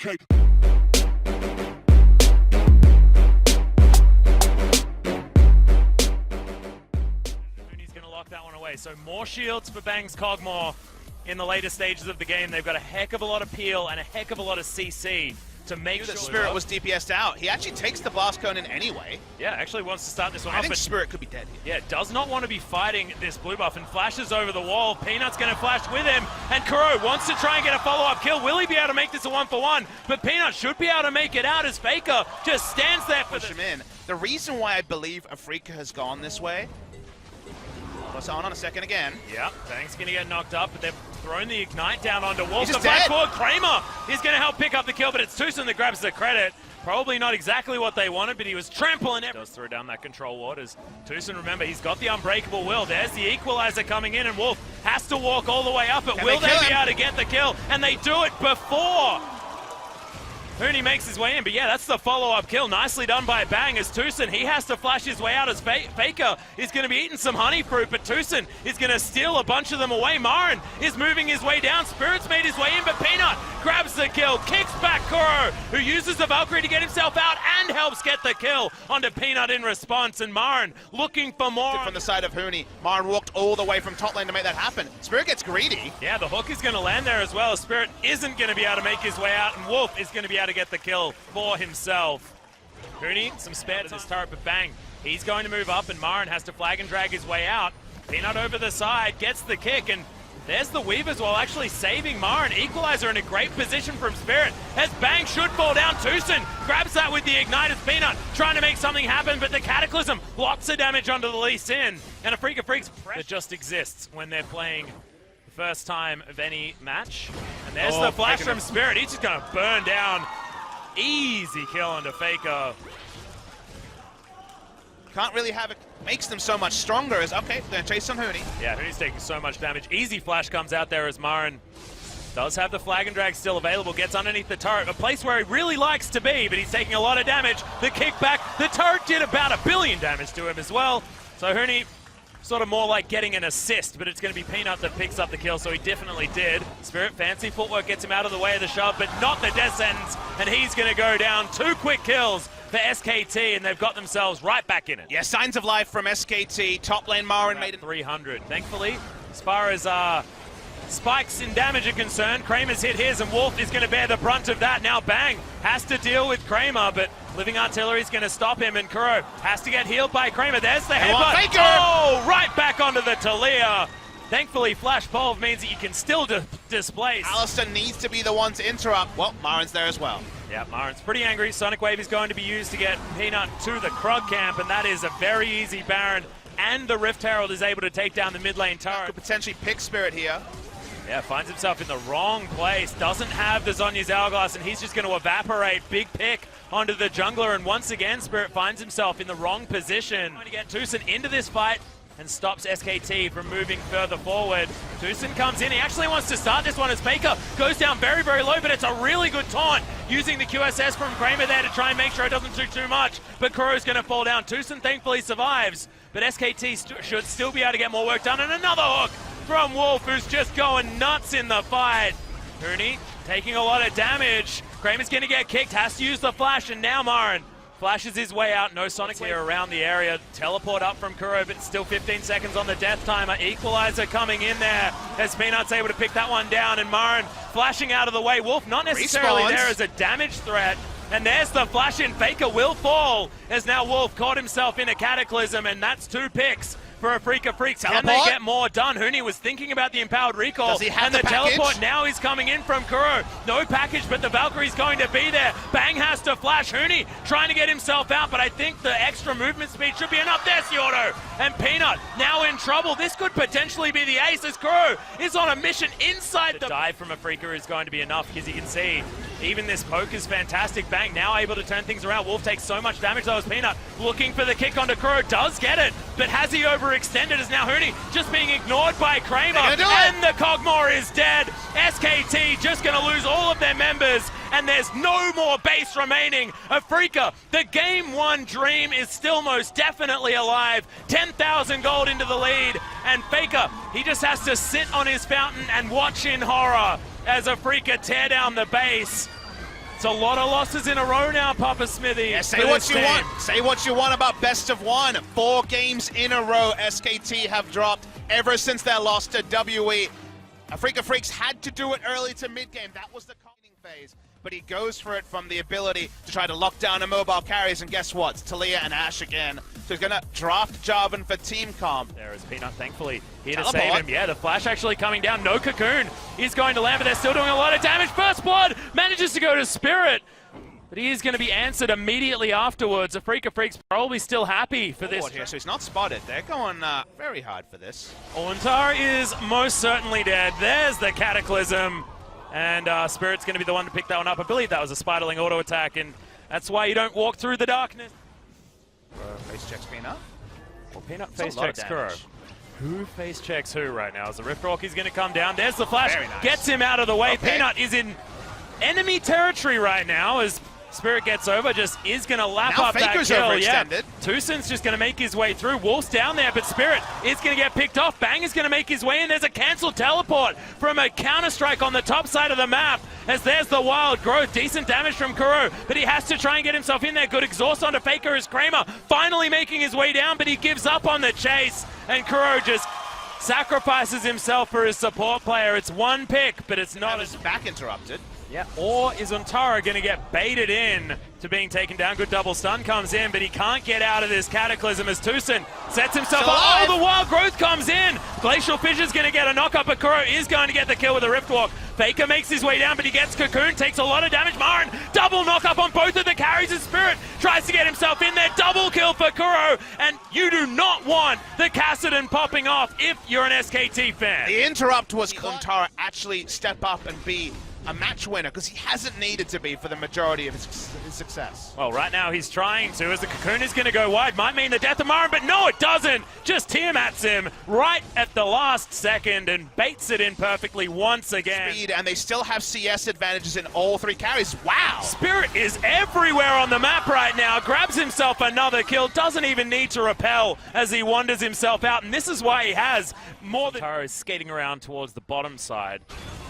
SKT. He's going to lock that one away. So more shields for Bang's Cogmore in the later stages of the game. They've got a heck of a lot of peel and a heck of a lot of CC to make sure that Spirit was DPS'd out. He actually takes the Blast Cone in anyway. Yeah, actually wants to start this one I off. think Spirit could be dead here. Yeah, does not want to be fighting this blue buff and flashes over the wall. Peanut's going to flash with him, and Kuro wants to try and get a follow-up kill. Will he be able to make this a 1-for-1? But Peanut should be able to make it out as Faker just stands there for push him in. The reason why I believe Afreeca has gone this way. Let's on a second again. Yep, Bang's going to get knocked up, but they've thrown the Ignite down onto Wolf. He's The just back dead. forward, Kramer is going to help pick up the kill, but it's Tucson that grabs the credit. Probably not exactly what they wanted, but he was trampling it. Does throw down that control ward as Tucson, remember, he's got the unbreakable will. There's the equalizer coming in, and Wolf has to walk all the way up it. Will they be able to get the kill? And they do it before Hooney makes his way in, but yeah, that's the follow-up kill. Nicely done by Bang as Tucson. He has to flash his way out as Faker is going to be eating some honey fruit, but Tucson is going to steal a bunch of them away. Marin is moving his way down. Spirit's made his way in, but Peanut grabs the kill, kicks back Kuro, who uses the Valkyrie to get himself out and helps get the kill onto Peanut in response, and Marin looking for more. From the side of Hooney, Marin walked all the way from top lane to make that happen. Spirit gets greedy. Yeah, the hook is going to land there as well. Spirit isn't going to be able to make his way out, and Wolf is going to be able to get the kill for himself. Hooney, some spare to this turret, but Bang, he's going to move up, and Marin has to flag and drag his way out. Peanut over the side, gets the kick, and there's the Weavers while actually saving Marin. Equalizer in a great position from Spirit, as Bang should fall down. Tucson grabs that with the Ignite as Peanut trying to make something happen, but the Cataclysm blocks the damage onto the Lee Sin, and Afreeca Freecs that just exists when they're playing the first time of any match. And there's the flash from Spirit. He's just going to burn down. Easy kill onto Faker. Can't really have it. Makes them so much stronger as, okay, they're going to chase on Hooney. Yeah, Hooney's taking so much damage. Easy flash comes out there as Marin does have the flag and drag still available. Gets underneath the turret, a place where he really likes to be, but he's taking a lot of damage. The kickback, the turret did about 1 billion damage to him as well. So Hooney, sort of more like getting an assist, but it's going to be Peanut that picks up the kill, so he definitely did. Spirit, fancy footwork gets him out of the way of the shove, but not the death sentence, and he's going to go down. 2 quick kills for SKT, and they've got themselves right back in it. Yeah, signs of life from SKT. Top lane Marin made it 300. Thankfully, as far as spikes in damage are concerned, Kramer's hit his, and Wolf is going to bear the brunt of that. Now Bang has to deal with Kramer, but Living Artillery is going to stop him, and Kuro has to get healed by Kramer. There's the headbutt. Oh, right back onto the Talia. Thankfully, Flash Pulve means that you can still displace. Alistair needs to be the one to interrupt. Well, Marin's there as well. Yeah, Marin's pretty angry. Sonic Wave is going to be used to get Peanut to the Krug camp, and that is a very easy Baron. And the Rift Herald is able to take down the mid lane turret. Could potentially pick Spirit here. Yeah, finds himself in the wrong place. Doesn't have the Zhonya's Hourglass, and he's just going to evaporate. Big pick onto the jungler, and once again, Spirit finds himself in the wrong position. Trying to get Tucson into this fight and stops SKT from moving further forward. Tucson comes in. He actually wants to start this one as Faker goes down very, very low, but it's a really good taunt using the QSS from Kramer there to try and make sure it doesn't do too much. But Kuro's going to fall down. Tucson thankfully survives, but SKT should still be able to get more work done. And another hook from Wolf, who's just going nuts in the fight. Hooney taking a lot of damage. Kramer's going to get kicked, has to use the flash, and now Marin flashes his way out. No Sonic here around the area. Teleport up from Kuro, but still 15 seconds on the death timer. Equalizer coming in there as Peanut's able to pick that one down, and Marin flashing out of the way. Wolf not necessarily there as a damage threat. And there's the flash in. Faker will fall as now Wolf caught himself in a Cataclysm, and that's 2 picks for Afreeca Freecs. Can they get more done? Hooney was thinking about the empowered recall, and the teleport now is coming in from Kuro. No package, but the Valkyrie's going to be there. Bang has to flash. Hooney trying to get himself out, but I think the extra movement speed should be enough. There's the auto, and Peanut now in trouble. This could potentially be the ace as Kuro is on a mission inside the dive from Afreeca is going to be enough, because you can see even this poke is fantastic. Bang now able to turn things around. Wolf takes so much damage though as Peanut looking for the kick onto Kuro. Does get it, but has he overextended as now Hooney just being ignored by Kramer, and the Cogmore is dead. SKT just going to lose all of their members, and there's no more base remaining. Afreeca, the game 1 dream is still most definitely alive. 10,000 gold into the lead, and Faker, he just has to sit on his fountain and watch in horror as Afreeca tear down the base. It's a lot of losses in a row now, Papa Smithy. Yeah, say what you want. Say what you want about best of one. 4 games in a row SKT have dropped ever since their loss to WE. Afreeca Freecs had to do it early to mid-game. That was the calming phase. But he goes for it from the ability to try to lock down a mobile carries. And guess what? It's Talia and Ash again. So he's going to draft Jarvan for Telecom. There is Peanut, thankfully, here to save him. Yeah, the flash actually coming down. No Cocoon. He's going to land, but they're still doing a lot of damage. First blood manages to go to Spirit. But he is going to be answered immediately afterwards. Afreeca Freecs probably still happy for this. Here, so he's not spotted. They're going very hard for this. Untara is most certainly dead. There's the Cataclysm. And Spirit's going to be the one to pick that one up. I believe that was a Spiderling auto attack, and that's why you don't walk through the darkness. Face checks Peanut. Well, Peanut face checks Kuro. Who face checks who right now? As the Rift Walk is going to come down. There's the flash. Nice. Gets him out of the way. Okay. Peanut is in enemy territory right now as Spirit gets over, just is going to lap now up Faker's that kill. overextended. Yeah. Tusin's just going to make his way through. Wolf's down there, but Spirit is going to get picked off. Bang is going to make his way in. There's a cancelled teleport from a Counter-Strike on the top side of the map as there's the wild growth. Decent damage from Kuro, but he has to try and get himself in there. Good exhaust onto Faker as Kramer finally making his way down, but he gives up on the chase, and Kuro just sacrifices himself for his support player. It's one pick, but it's not. His back interrupted. Yeah, or is Untara going to get baited in to being taken down? Good double stun comes in, but he can't get out of this Cataclysm as Tusin sets himself up. Oh, the wild growth comes in! Glacial Fissure's going to get a knock-up, but Kuro is going to get the kill with a Rift Walk. Faker makes his way down, but he gets Cocoon, takes a lot of damage. Marin, double knock-up on both of the carries, and Spirit tries to get himself in there. Double kill for Kuro, and you do not want the Kassadin popping off if you're an SKT fan. The interrupt was Untara actually step up and be a match winner, because he hasn't needed to be for the majority of his success. Well, right now he's trying to, as the Cocoon is going to go wide. Might mean the death of Marin, but no, it doesn't. Just Tiamat's him right at the last second and baits it in perfectly once again. Speed, and they still have CS advantages in all 3 carries. Wow! Spirit is everywhere on the map right now. Grabs himself another kill. Doesn't even need to repel as he wanders himself out, and this is why he has more than... Taro is skating around towards the bottom side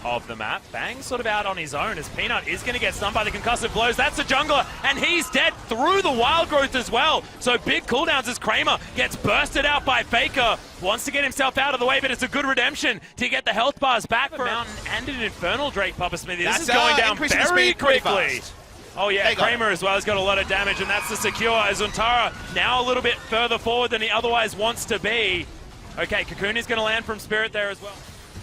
of the map. Bang sort of out on his own as Peanut is going to get stunned by the concussive blows. That's a jungler, and he's dead through the wild growth as well. So big cooldowns as Kramer gets bursted out by Faker. Wants to get himself out of the way, but it's a good redemption to get the health bars back for Mountain and an Infernal Drake, Papa Smithy. This is going down very quickly. Oh yeah, Kramer as well has got a lot of damage, and that's the secure as Untara now a little bit further forward than he otherwise wants to be. Okay, Cocoon is going to land from Spirit there as well.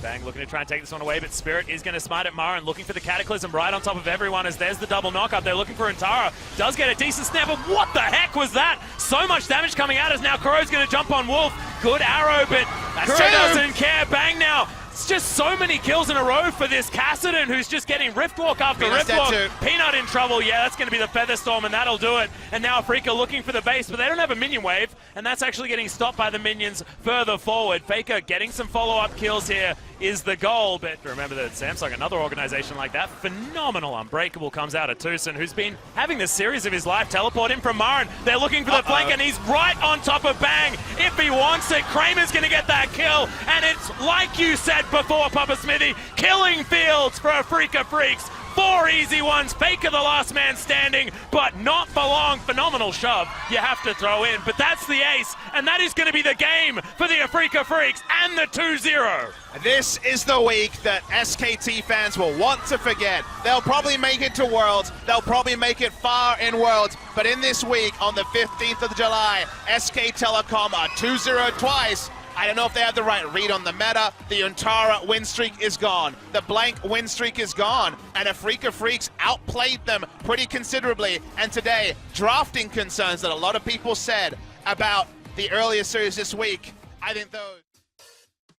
Bang looking to try and take this one away, but Spirit is going to smite at Marin, looking for the Cataclysm right on top of everyone as there's the double knock-up. They're looking for Untara. Does get a decent snap, but what the heck was that? So much damage coming out as now Kuro's going to jump on Wolf. Good arrow, but Kuro doesn't care. Bang now. It's just so many kills in a row for this Kassadin, who's just getting Rift Walk after Rift Walk. Peanut in trouble. Yeah, that's going to be the Feather Storm, and that'll do it. And now Afreeca looking for the base, but they don't have a minion wave, and that's actually getting stopped by the minions further forward. Faker getting some follow-up kills here is the goal, but remember that Samsung, another organization like that, phenomenal Unbreakable comes out of Tusin, who's been having the series of his life. Teleport in from Marin. They're looking for the flank, and he's right on top of Bang. If he wants it, Kramer's going to get that kill, and it's like you said before, Papa Smithy, killing fields for Afreeca Freecs. 4 easy ones. Faker the last man standing, but not for long. Phenomenal shove you have to throw in, but that's the ace, and that is going to be the game for the Afreeca Freecs and the 2-0. This is the week that SKT fans will want to forget. They'll probably make it to Worlds. They'll probably make it far in Worlds. But in this week, on the 15th of July, SK Telecom are 2-0 twice. I don't know if they had the right read on the meta. The Untara win streak is gone. The blank win streak is gone. And Afreeca Freecs outplayed them pretty considerably. And today, drafting concerns that a lot of people said about the earlier series this week, I think those...